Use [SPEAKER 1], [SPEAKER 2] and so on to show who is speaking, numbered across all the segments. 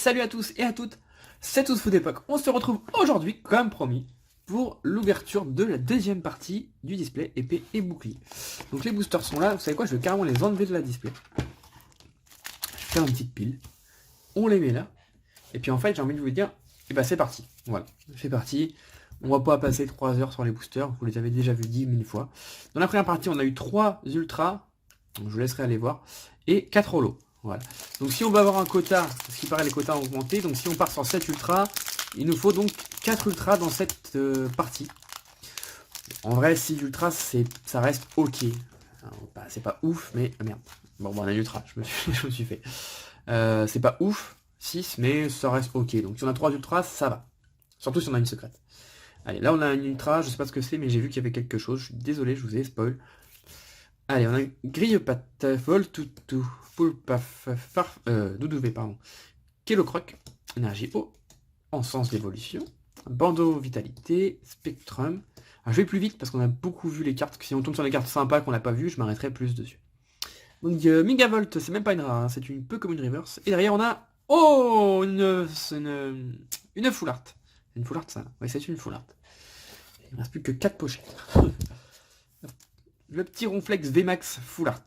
[SPEAKER 1] salut à tous et à toutes, c'est Tous Foot Époque. On se retrouve aujourd'hui, comme promis, pour l'ouverture de la deuxième partie du display épée et bouclier. Donc les boosters sont là, vous savez quoi, je vais carrément les enlever de la display. Je vais faire une petite pile, on les met là, et puis en fait j'ai envie de vous dire, et bah c'est parti, voilà, c'est parti. On va pas passer 3 heures sur les boosters, vous les avez déjà vus 10 000 fois. Dans la première partie on a eu 3 ultras, donc je vous laisserai aller voir, et 4 holos. Voilà. Donc si on veut avoir un quota, parce qu'il paraît les quotas ont augmenté, donc si on part sur 7 ultras, il nous faut donc 4 ultras dans cette partie. En vrai, 6 ultras, ça reste ok. Bah, c'est pas ouf, mais... merde. Bon, on a un ultra, je me suis fait. C'est pas ouf, 6, mais ça reste ok. Donc si on a 3 ultras, ça va. Surtout si on a une secrète. Allez, là on a une ultra, je sais pas ce que c'est, mais j'ai vu qu'il y avait quelque chose. Je suis désolé, je vous ai spoil. Allez, on a grille-patte, vol toutou, full paf, doudouvé, pardon. Kelocroc, énergie eau, en sens d'évolution, bandeau vitalité, spectrum. Alors, je vais plus vite parce qu'on a beaucoup vu les cartes. Si on tombe sur les cartes sympas qu'on n'a pas vues, je m'arrêterai plus dessus. Donc Megavolt, c'est même pas une rare, hein, c'est une peu comme une reverse. Et derrière on a, oh, une full art. C'est une full art ça. Oui, c'est une full art. Il ne reste plus que 4 pochettes. Le petit Ronflex VMAX Full Art.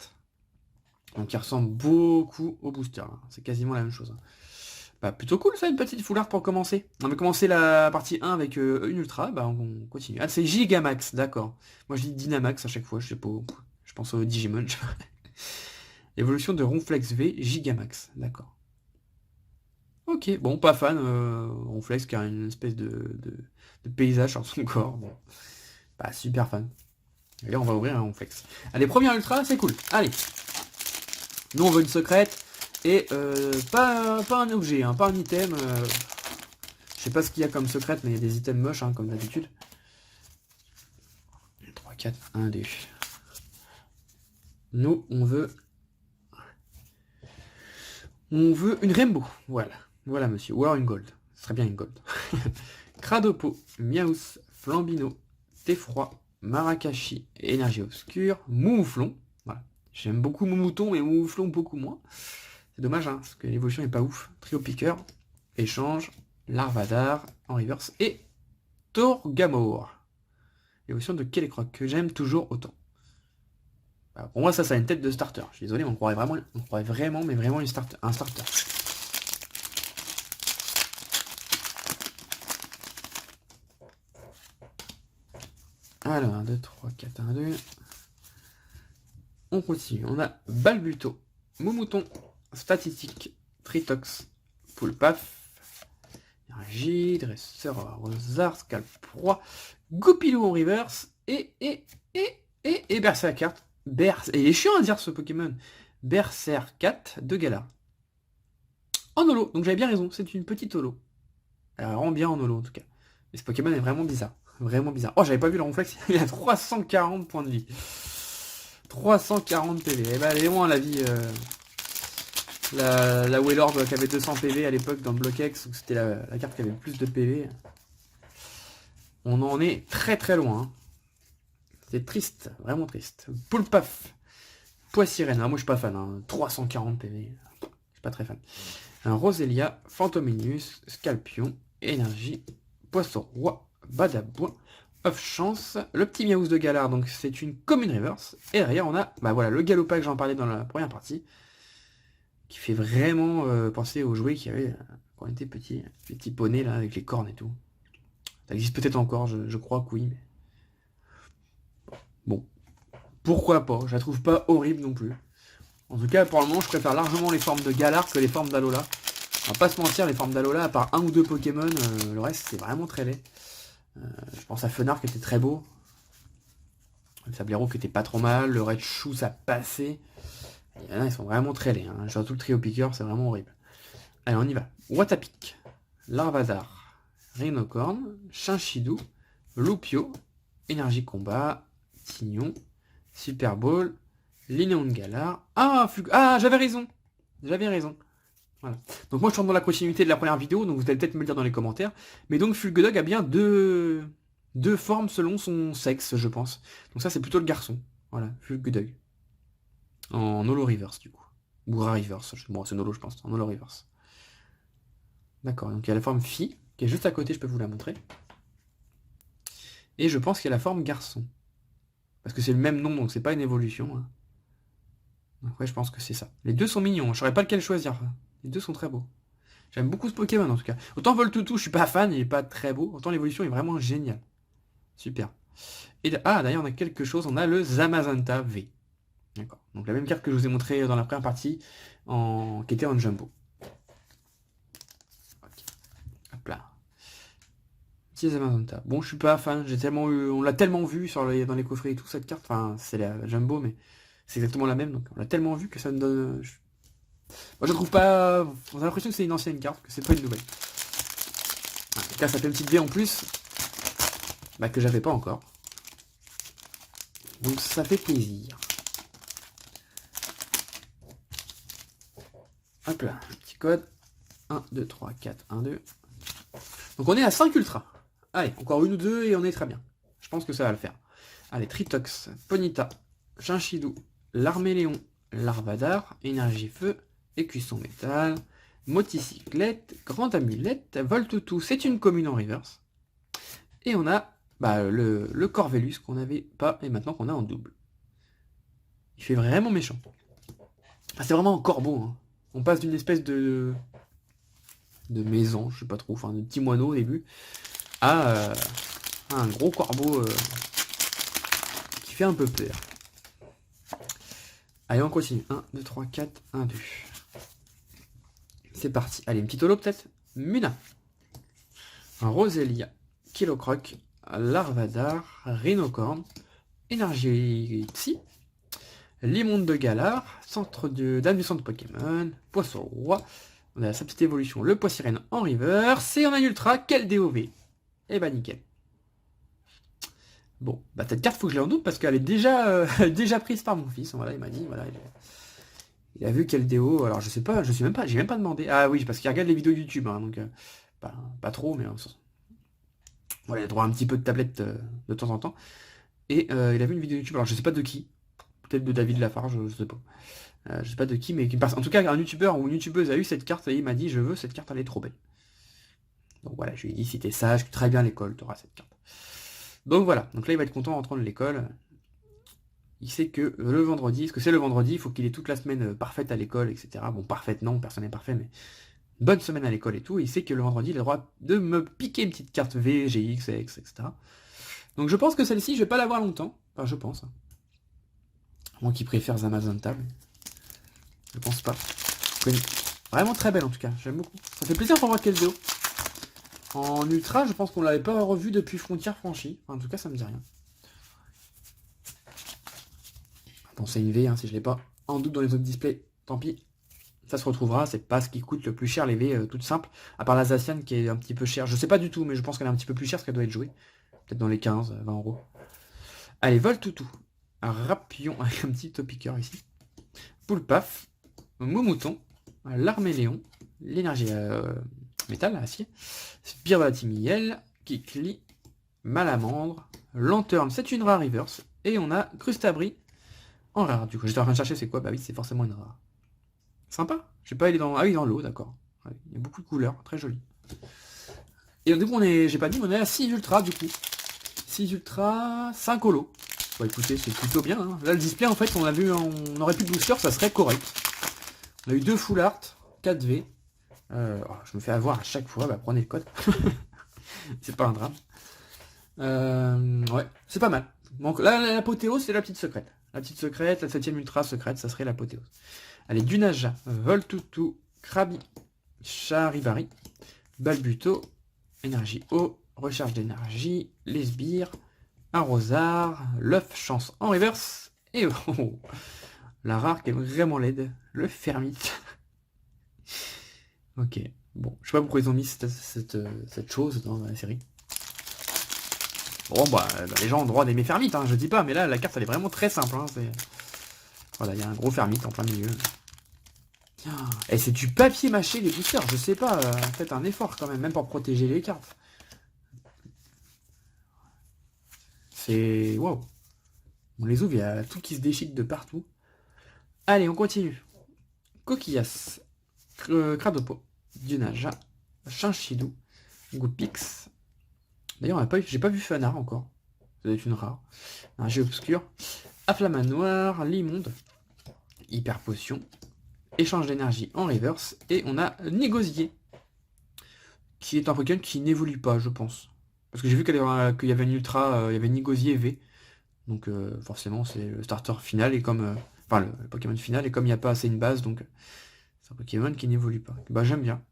[SPEAKER 1] Donc il ressemble beaucoup au booster. Hein. C'est quasiment la même chose. Hein. Bah plutôt cool ça, une petite Full Art pour commencer. On va commencer la partie 1 avec une Ultra. Bah on continue. Ah c'est Gigamax, d'accord. Moi je dis Dynamax à chaque fois, je sais pas. Je pense au Digimon. Évolution de Ronflex V Gigamax, d'accord. Ok, bon pas fan. Ronflex qui a une espèce de paysage sur son corps. Bon. Pas super fan. Et là, on va ouvrir un Ronflex. Allez, première ultra, c'est cool. Allez. Nous, on veut une secrète. Et pas un objet, hein, pas un item. Je sais pas ce qu'il y a comme secrète, mais il y a des items moches, hein, comme d'habitude. 3, 4, 1, 2. Nous, on veut une rainbow. Voilà. Voilà, monsieur. Ou alors une gold. Ce serait bien une gold. Cradopo, Miaus, Flambino, Teffroi, Marakashi, Énergie Obscure, Mouflon. Voilà. J'aime beaucoup Moumouton, mais Mouflon beaucoup moins. C'est dommage, hein, parce que l'évolution n'est pas ouf. Trio Piqueur, Échange, Larvadar, en reverse, et Torgamor. L'évolution de Kellecroc, que j'aime toujours autant. Bah, pour moi, ça a une tête de starter. Je suis désolé, mais on croirait vraiment, mais vraiment un starter. Alors, 1, 2, 3, 4, 1, 2. On continue. On a Balbuto, Moumouton, Statistique, Tritox, Poulpaf, Énergie, Dresseur, Rosard, Scalproie, Goupilou en reverse, et Berserker. Et il est chiant à dire ce Pokémon. Berserker de Galar. En holo, donc j'avais bien raison, c'est une petite holo. Elle rend bien en holo en tout cas. Mais ce Pokémon est vraiment bizarre. Vraiment bizarre. Oh, j'avais pas vu le Ronflex, il a 340 points de vie. 340 PV. Eh ben, elle est loin la vie. La Wailord qui avait 200 PV à l'époque dans le Block X, où c'était la carte qui avait le plus de PV. On en est très très loin. Hein. C'est triste, vraiment triste. Poulpaf, Poissirène. Ah, moi je suis pas fan. Hein. 340 PV. Je suis pas très fan. Un Roselia, Fantominus, Scalpion, Énergie, Poisson Roi, Badabouin. Off chance, le petit Miaus de Galar, donc c'est une commune reverse. Et derrière on a bah voilà, le Galopac, j'en parlais dans la première partie, qui fait vraiment penser aux jouets qu'il y avait quand on était petit, les petits poneys là avec les cornes et tout. Ça existe peut-être encore, je crois que oui. Mais... bon, pourquoi pas, je la trouve pas horrible non plus. En tout cas, pour le moment, je préfère largement les formes de Galar que les formes d'Alola. On va pas se mentir, les formes d'Alola, à part un ou deux Pokémon, le reste c'est vraiment très laid. Je pense à Fenard qui était très beau. Le Sablero qui était pas trop mal. Le Red Chou ça passait. Il y en a, ils sont vraiment très laids. Hein. Surtout le Trio Piqueur, c'est vraiment horrible. Allez, on y va. Watapic, Larvadar, Rhinocorn, Chinchidou, Loupio, Énergie Combat, Tignon, Super Ball, Linéon de Galar. Ah, j'avais raison. J'avais raison. Voilà. Donc moi je suis dans la continuité de la première vidéo, donc vous allez peut-être me le dire dans les commentaires. Mais donc Fulgudog a bien deux formes selon son sexe, je pense. Donc ça c'est plutôt le garçon. Voilà, Fulgudog. En holo reverse du coup. Ou Reverse, bon c'est holo je pense, en holo reverse. D'accord, donc il y a la forme fille, qui est juste à côté, je peux vous la montrer. Et je pense qu'il y a la forme garçon. Parce que c'est le même nom, donc c'est pas une évolution. Hein. Donc ouais, je pense que c'est ça. Les deux sont mignons, je saurais pas lequel choisir. Les deux sont très beaux. J'aime beaucoup ce Pokémon en tout cas. Autant Voltoutou, je suis pas fan, il est pas très beau. Autant l'évolution est vraiment géniale. Super. Et d'ailleurs, on a quelque chose, on a le Zamazenta V. D'accord. Donc la même carte que je vous ai montré dans la première partie, qui était en jumbo. Ok. Hop là. Petit Zamazenta. Bon, je suis pas fan, on l'a tellement vu dans les coffrets et tout, cette carte. Enfin, c'est la jumbo, mais c'est exactement la même. Donc on l'a tellement vu que ça me donne. Moi, je trouve pas. On a l'impression que c'est une ancienne carte, que c'est pas une nouvelle. En tout cas, ça fait une petite V en plus, bah, que j'avais pas encore. Donc ça fait plaisir. Hop là, un petit code. 1, 2, 3, 4, 1, 2. Donc on est à 5 ultras. Allez, encore une ou deux et on est très bien. Je pense que ça va le faire. Allez, Tritox, Ponyta, Chinchidou, Larméléon, Larvadar, Énergie Feu, Écusson Métal, Moticyclette, Grande Amulette, Voltoutou, c'est une commune en reverse. Et on a le Corvellus qu'on n'avait pas et maintenant qu'on a en double. Il fait vraiment méchant. Ah, c'est vraiment un corbeau. Hein. On passe d'une espèce de maison, je sais pas trop, enfin de petit moineau au début, à un gros corbeau qui fait un peu peur. Allez, on continue. 1, 2, 3, 4, 1, 2. C'est parti. Allez, une petite holo peut-être. Muna. Un Roselia. Kilocroc. Larvadar. Rhinocorn. Énergie Psy. Limonde de Galar. Centre du centre Pokémon. Poisson Roi. On a sa petite évolution. Le Poissirène en river. C'est en un ultra. Quel DOV. Et bah nickel. Bon, bah cette carte faut que je l'ai en double parce qu'elle est déjà prise par mon fils. Voilà, il m'a dit, voilà, il a vu quel déo. Alors je sais même pas, j'ai même pas demandé. Ah oui, parce qu'il regarde les vidéos YouTube, hein, donc pas trop, mais voilà, il a droit à un petit peu de tablette de temps en temps. Et il a vu une vidéo YouTube. Alors je sais pas de qui, peut-être de David Lafarge, je sais pas. Je sais pas de qui, mais en tout cas un youtubeur ou une youtubeuse a eu cette carte et il m'a dit je veux cette carte, elle est trop belle. Donc voilà, je lui ai dit si t'es sage, très bien à l'école, t'auras cette carte. Donc voilà, donc là il va être content en rentrant de l'école. Il sait que le vendredi, parce que c'est le vendredi, il faut qu'il ait toute la semaine parfaite à l'école, etc. Bon, parfaite non, personne n'est parfait, mais une bonne semaine à l'école et tout. Et il sait que le vendredi, il a le droit de me piquer une petite carte V, GX, X, etc. Donc je pense que celle-ci, je vais pas l'avoir longtemps. Enfin, je pense. Moi qui préfère Zamazenta, mais je pense pas. Vraiment très belle en tout cas, j'aime beaucoup. Ça fait plaisir pour voir quel vidéo. En ultra, je pense qu'on l'avait pas revu depuis Frontières Franchies. Enfin, en tout cas, ça me dit rien. Bon, c'est une V, hein, si je l'ai pas en doute dans les autres displays, tant pis. Ça se retrouvera, c'est pas ce qui coûte le plus cher, les V toutes simples. À part la Zacian qui est un petit peu chère. Je sais pas du tout, mais je pense qu'elle est un petit peu plus chère parce qu'elle doit être jouée. Peut-être dans les 15, 20 euros. Allez, Voltoutou. Un Rapion avec un petit topiqueur ici. Poulpaf. Moumouton. L'Arméléon. L'énergie métal, acier. Spire de la Timiel. Kikli. Malamandre. Lanterne, c'est une rare reverse. Et on a Crustabri en rare. Du coup, j'étais en train de chercher c'est quoi. Bah oui, c'est forcément une rare. Sympa. Je sais pas, il est dans. Ah oui, dans l'eau, d'accord. Ouais, il y a beaucoup de couleurs, très joli. Et du coup, j'ai pas dit, mais on est à 6 ultras du coup. 6 ultras, 5 holos. Bah écoutez, c'est plutôt bien. Hein. Là, le display, en fait, on aurait plus de booster, ça serait correct. On a eu 2 full art, 4 V. Je me fais avoir à chaque fois, bah prenez le code. C'est pas un drame. Ouais, c'est pas mal. Donc là, l'apothéose, c'est la petite secrète. La petite secrète, la 7ème ultra secrète, ça serait l'apothéose. Allez, Dunaja, Voltoutou, Krabi, Charibari, Balbuto, Énergie eau, Recharge d'énergie, les sbires, Arrosard, l'œuf chance en reverse, et la rare qui est vraiment laide, le Fermite. Ok, bon, je sais pas pourquoi ils ont mis cette chose dans la série. Bon, bah, les gens ont le droit d'aimer Fermite, hein, je dis pas, mais là, la carte, elle est vraiment très simple. Hein, voilà, il y a un gros Fermite en plein milieu. Et c'est du papier mâché, les boosters, je sais pas, faites un effort quand même, même pour protéger les cartes. C'est... Waouh. On les ouvre, il y a tout qui se déchique de partout. Allez, on continue. Coquillas, Cradopo, Dunaja, Chinchidou, Goupix. D'ailleurs, j'ai pas vu Fanar encore. Ça doit être une rare. Un Jet obscur. Afflamanoir, Limonde. Hyper potion. Échange d'énergie en reverse. Et on a Négosier. Qui est un Pokémon qui n'évolue pas, je pense. Parce que j'ai vu qu'il y avait une ultra, il y avait Négosier V. Donc forcément c'est le starter final et comme. Enfin le Pokémon final et comme il n'y a pas assez une base, donc c'est un Pokémon qui n'évolue pas. Bah j'aime bien.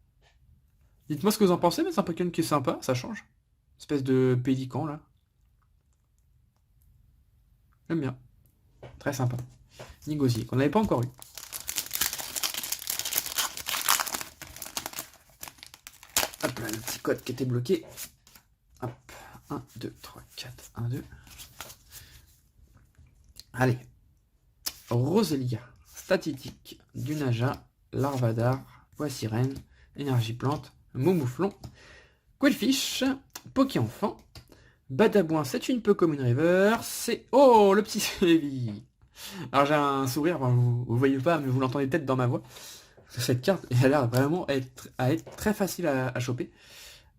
[SPEAKER 1] Dites-moi ce que vous en pensez, mais c'est un Pokémon qui est sympa, ça change. Espèce de pélican là. J'aime bien. Très sympa. Négosier, qu'on n'avait pas encore eu. Hop là, le petit code qui était bloqué. Hop, 1, 2, 3, 4, 1, 2. Allez. Roselia, Statistique, Dunaja, Larvadar, Poissirène, Énergie Plante, Momouflon, Quillfish, Poké-Enfant, Badabouin, c'est une peu comme une river, c'est... Oh, le petit Cévi. Alors j'ai un sourire, enfin, vous voyez pas, mais vous l'entendez peut-être dans ma voix. Cette carte, elle a l'air vraiment à être très facile à choper.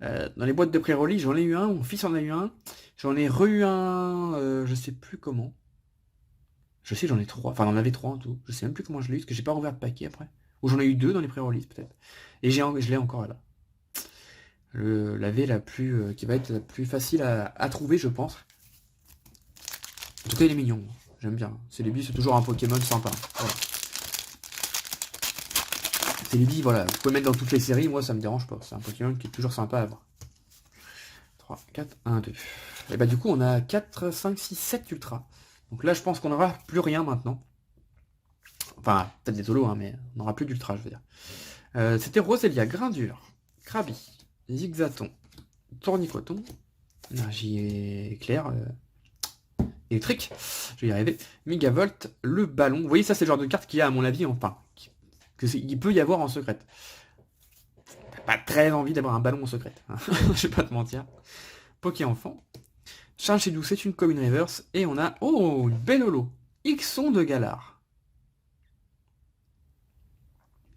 [SPEAKER 1] Dans les boîtes de pré-release, j'en ai eu un, mon fils en a eu un, j'en ai re-eu un, je sais plus comment. Je sais, j'en ai 3, enfin j'en avais 3 en tout, je sais même plus comment je l'ai eu, parce que j'ai pas rouvert de paquet après. Ou j'en ai eu 2 dans les pré-release peut-être. Et je l'ai encore là. La V qui va être la plus facile à trouver, je pense. En tout cas, il est mignon. J'aime bien. Celebi, c'est toujours un Pokémon sympa. Voilà. Celebi, voilà. Vous pouvez mettre dans toutes les séries. Moi, ça me dérange pas. C'est un Pokémon qui est toujours sympa à avoir. 3, 4, 1, 2. Et bah, du coup, on a 4, 5, 6, 7 ultras. Donc là, je pense qu'on n'aura plus rien maintenant. Enfin, peut-être des solos, hein, mais on n'aura plus d'ultra, je veux dire. C'était Roselia, Grindure, Krabi, Zigzaton, Tournicoton, Énergie éclair, électrique, je vais y arriver, Megavolt, le ballon. Vous voyez, ça c'est le genre de carte qu'il y a à mon avis, enfin, qu'il peut y avoir en secrète. Pas très envie d'avoir un ballon en secrète, hein. Je vais pas te mentir. Poké-Enfant, Chinchidou, c'est une commune reverse, et on a, oh, une belle holo, Ixon de Galar.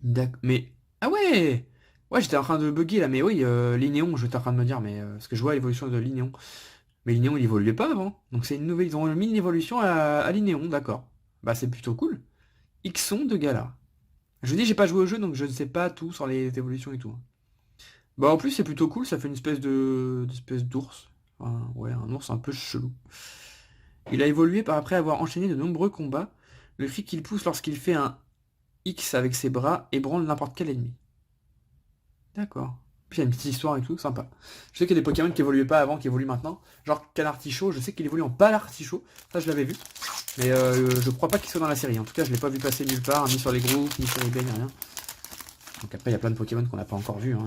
[SPEAKER 1] D'accord, mais, ah ouais. Ouais, j'étais en train de bugger là, mais oui, Linéon, j'étais en train de me dire, mais ce que je vois l'évolution de Linéon. Mais Linéon, il évoluait pas avant. Donc c'est une nouvelle, ils ont mis une évolution à Linéon, d'accord. Bah c'est plutôt cool. Ixon de Gala. Je vous dis, j'ai pas joué au jeu, donc je ne sais pas tout sur les évolutions et tout, hein. Bah en plus c'est plutôt cool, ça fait une espèce d'espèce d'ours. Enfin, ouais, un ours un peu chelou. Il a évolué par après avoir enchaîné de nombreux combats. Le cri qu'il pousse lorsqu'il fait un X avec ses bras ébranle n'importe quel ennemi. D'accord. Puis il y a une petite histoire et tout, sympa. Je sais qu'il y a des Pokémon qui évoluaient pas avant, qui évoluent maintenant. Genre Canartichaud, je sais qu'il évolue en Palartichaud. Ça, je l'avais vu. Mais je crois pas qu'il soit dans la série. En tout cas, je l'ai pas vu passer nulle part, ni sur les groupes, ni sur eBay, ni rien. Donc après, il y a plein de Pokémon qu'on n'a pas encore vu, hein.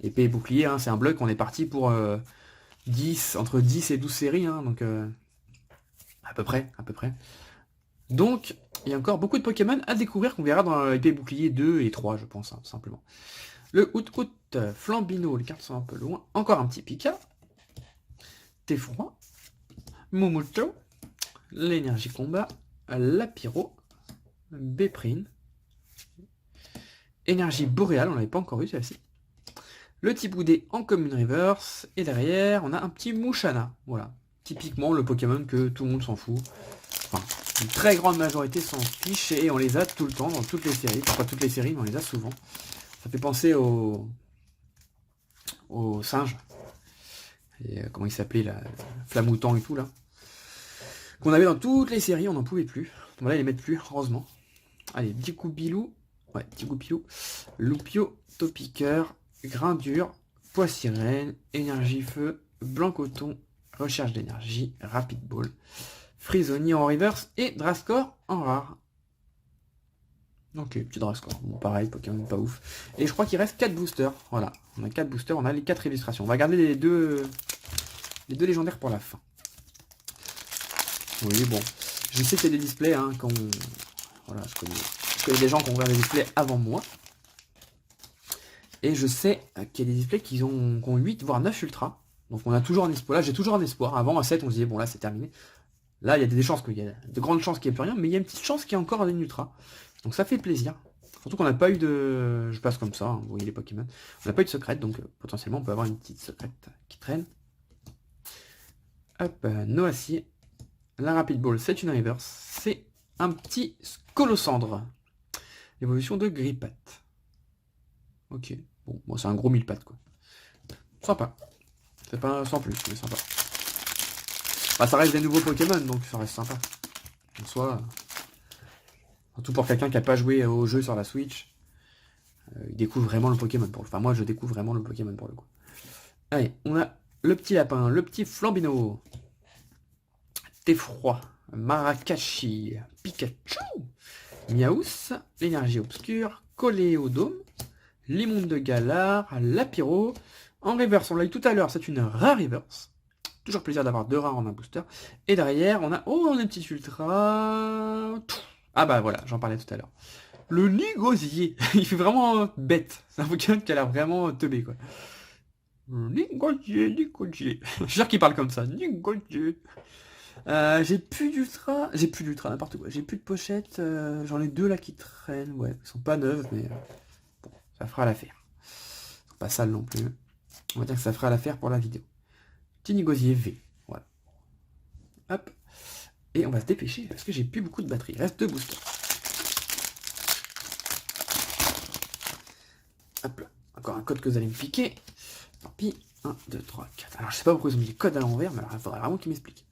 [SPEAKER 1] Épée et bouclier, hein, c'est un bloc. On est parti pour entre 10 et 12 séries. Hein, donc à peu près, à peu près. Donc, il y a encore beaucoup de Pokémon à découvrir qu'on verra dans épée et bouclier 2 et 3, je pense, hein, tout simplement. Le Out Flambino, les cartes sont un peu loin. Encore un petit Pika. Teffroi. Mumuto. L'énergie combat. Lapiro. Béprine. Énergie boréale, on l'avait pas encore eu celle-ci. Le Tiboudé en commune reverse. Et derrière, on a un petit Mouchana. Voilà. Typiquement le Pokémon que tout le monde s'en fout. Enfin, une très grande majorité s'en fiche et on les a tout le temps dans toutes les séries. Enfin, pas toutes les séries, mais on les a souvent. Ça fait penser au singe. Et, comment il s'appelait là, Flamoutant et tout là. Qu'on avait dans toutes les séries, on n'en pouvait plus. On va les mettre plus, heureusement. Allez, Dicoubilou. Ouais, Dicoubilou. Loupio, Topiqueur, Grindure, Poissirène, Énergie Feu, Blanc Coton, Recherche d'énergie, Rapid Ball, Frisoni en reverse et Drascore en rare. Ok, petit Drascore. Bon, pareil, Pokémon pas ouf. Et je crois qu'il reste 4 boosters. Voilà, on a 4 boosters, on a les 4 illustrations. On va garder les deux légendaires pour la fin. Oui, bon. Je sais qu'il y a des displays, hein, quand... Voilà, je connais des gens qui ont ouvert des displays avant moi. Et je sais qu'il y a des displays qui ont 8, voire 9 ultras. Donc on a toujours un espoir. Là, j'ai toujours un espoir. Avant, à 7, on se disait, bon, là, c'est terminé. Là, il y a des chances, il y a de grandes chances qu'il n'y ait plus rien, mais il y a une petite chance qu'il y ait encore un ultra. Donc ça fait plaisir. Surtout qu'on n'a pas eu de... Je passe comme ça, hein, vous voyez les Pokémon. On n'a pas eu de secrète, donc potentiellement on peut avoir une petite secrète qui traîne. Hop, Noacy. La Rapid Ball, c'est une reverse. C'est un petit Scolosandre. Évolution de Grippat. Ok. Bon, moi c'est un gros mille pattes quoi. Sympa. C'est pas sans plus, mais sympa. Bah, ça reste des nouveaux Pokémon, donc ça reste sympa. En soi, surtout pour quelqu'un qui n'a pas joué au jeu sur la Switch, il découvre vraiment le Pokémon. Enfin, moi, je découvre vraiment le Pokémon pour le coup. Allez, on a le petit lapin, le petit Flambino, Teffroi, Marakashi, Pikachu, Miaous, l'énergie obscure, Coléodome, Limonde de Galar, Lapiro. En reverse, on l'a eu tout à l'heure, c'est une rare reverse. Toujours plaisir d'avoir 2 rares en un booster. Et derrière, on a... Oh, on a un petit ultra... Ah bah voilà, j'en parlais tout à l'heure. Le Nigosier. Il fait vraiment bête. C'est un Pokémon qui a l'air vraiment teubé, quoi. Nigosier. Je suis sûr qu'il parle comme ça. Nigosier. J'ai plus d'ultra. J'ai plus d'ultra, n'importe quoi. J'ai plus de pochettes. J'en ai 2 là qui traînent. Ouais, ils sont pas neuves, mais... bon, ça fera l'affaire. Pas sale non plus. On va dire que ça fera l'affaire pour la vidéo. Petit Nigosier V. Voilà. Hop. Et on va se dépêcher parce que j'ai plus beaucoup de batterie. Il reste 2 boosters. Hop là. Encore un code que vous allez me piquer. Tant pis. 1, 2, 3, 4. Alors je sais pas pourquoi ils ont mis les codes à l'envers, mais alors il faudrait vraiment qu'ils m'expliquent.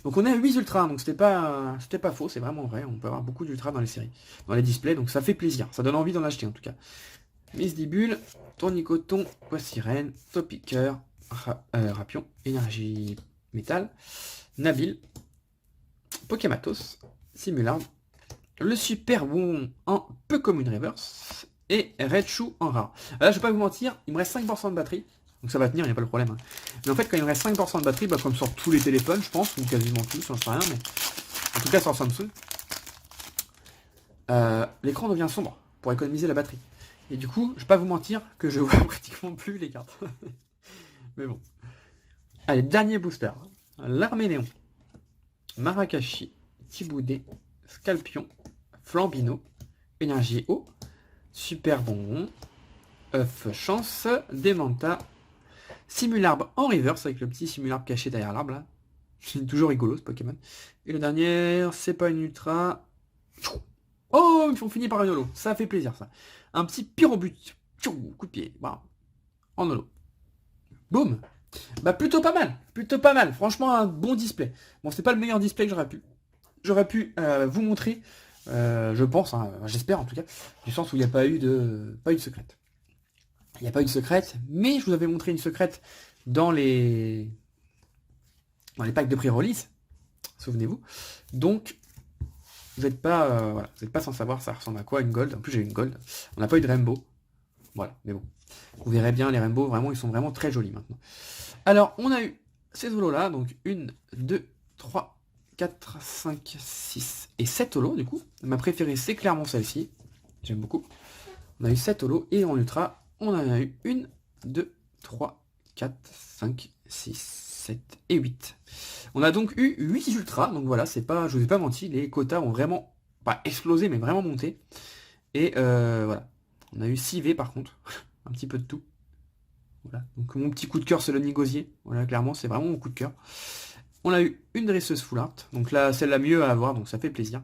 [SPEAKER 1] Donc on est à 8 ultras, donc c'était pas faux, c'est vraiment vrai. On peut avoir beaucoup d'ultras dans les séries, dans les displays, donc ça fait plaisir. Ça donne envie d'en acheter en tout cas. Misdibule, Tournicoton, Poissirène, Topiqueur, Rapion, Énergie Métal, Nabil, Pokématos, Simularde, le Super Bon en peu commune reverse et Raichu en rare. Là, je vais pas vous mentir, il me reste 5% de batterie, donc ça va tenir, il n'y a pas de problème. Hein. Mais en fait, quand il me reste 5% de batterie, bah, comme sur tous les téléphones, je pense, ou quasiment tous, j'en sais rien, mais en tout cas sur Samsung, l'écran devient sombre pour économiser la batterie. Et du coup, je vais pas vous mentir que je vois pratiquement plus les cartes. Mais bon. Allez, dernier booster. L'Arménéon, Marakashi, Thiboudé, Scalpion, Flambino, Énergie Eau, Super Bonbon, œuf Chance, Démenta, Simularbe en reverse avec le petit Simularbe caché derrière l'arbre là. C'est toujours rigolo ce Pokémon. Et le dernier, c'est pas une ultra. Oh, ils ont fini par une holo. Ça fait plaisir ça. Un petit Pyrobut. Coup de pied. Voilà. En holo. Boum. Bah plutôt pas mal. Plutôt pas mal. Franchement, un bon display. Bon, c'est pas le meilleur display que j'aurais pu vous montrer. Je pense, hein, j'espère en tout cas, du sens où il n'y a pas eu de secrète. Il n'y a pas eu de secrète, mais je vous avais montré une secrète dans les packs de pré-release, souvenez-vous. Donc, vous n'êtes pas, voilà, vous n'êtes pas sans savoir ça ressemble à quoi une gold. En plus, j'ai une gold. On n'a pas eu de rainbow. Voilà, mais bon. Vous verrez bien, les rainbows, vraiment, ils sont vraiment très jolis maintenant. Alors, on a eu ces holos là, donc 1, 2, 3, 4, 5, 6 et 7 holos du coup. Ma préférée c'est clairement celle-ci. J'aime beaucoup. On a eu 7 holos et en ultra, on en a eu 1, 2, 3, 4, 5, 6, 7 et 8. On a donc eu 8 ultras, donc voilà, c'est pas, je vous ai pas menti, les quotas ont vraiment, pas explosé, mais vraiment monté. Et voilà. On a eu 6 V par contre, un petit peu de tout. Voilà. Donc mon petit coup de cœur c'est le Nigosier. Voilà, clairement, c'est vraiment mon coup de cœur. On a eu une dresseuse full art, donc là c'est la mieux à avoir, donc ça fait plaisir.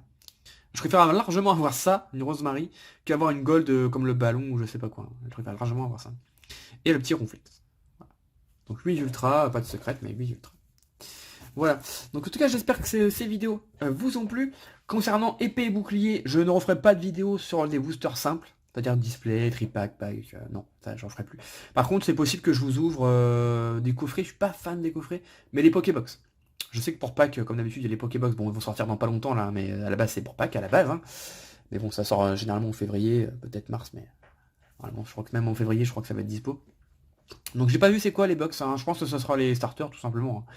[SPEAKER 1] Je préfère largement avoir ça, une Rosemary, qu'avoir une gold comme le ballon ou je sais pas quoi. Je préfère largement avoir ça. Et le petit ronflex. Voilà. Donc 8 ultra, pas de secrète, mais 8 ultra. Voilà. Donc en tout cas j'espère que ces vidéos vous ont plu. Concernant épée et bouclier, je ne referai pas de vidéo sur des boosters simples. C'est-à-dire display, tripack, pack, non, ça j'en ferai plus. Par contre, c'est possible que je vous ouvre des coffrets, je suis pas fan des coffrets, mais les Pokébox. Je sais que pour Pâques, comme d'habitude, il y a les Pokébox, bon, ils vont sortir dans pas longtemps là, mais à la base c'est pour Pâques, à la base. Hein. Mais bon, ça sort généralement en février, peut-être mars, mais normalement, je crois que même en février, je crois que ça va être dispo. Donc j'ai pas vu c'est quoi les box, hein. Je pense que ce sera les starters tout simplement. Hein.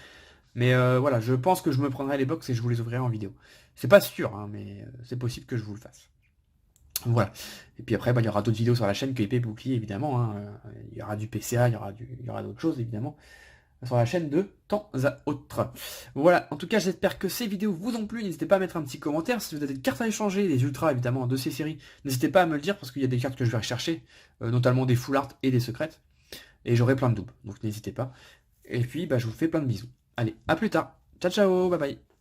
[SPEAKER 1] Mais voilà, je pense que je me prendrai les box et je vous les ouvrirai en vidéo. C'est pas sûr, hein, mais c'est possible que je vous le fasse. Voilà. Et puis après, bah, il y aura d'autres vidéos sur la chaîne que épée bouclier, évidemment. Hein. Il y aura du PCA, il y aura d'autres choses, évidemment. sur la chaîne de temps à autre. Voilà, en tout cas j'espère que ces vidéos vous ont plu, n'hésitez pas à mettre un petit commentaire, si vous avez des cartes à échanger, des ultras évidemment de ces séries, n'hésitez pas à me le dire parce qu'il y a des cartes que je vais rechercher, notamment des full art et des secrètes, et j'aurai plein de doubles, donc n'hésitez pas. Et puis bah, je vous fais plein de bisous. Allez, à plus tard, ciao ciao, bye bye.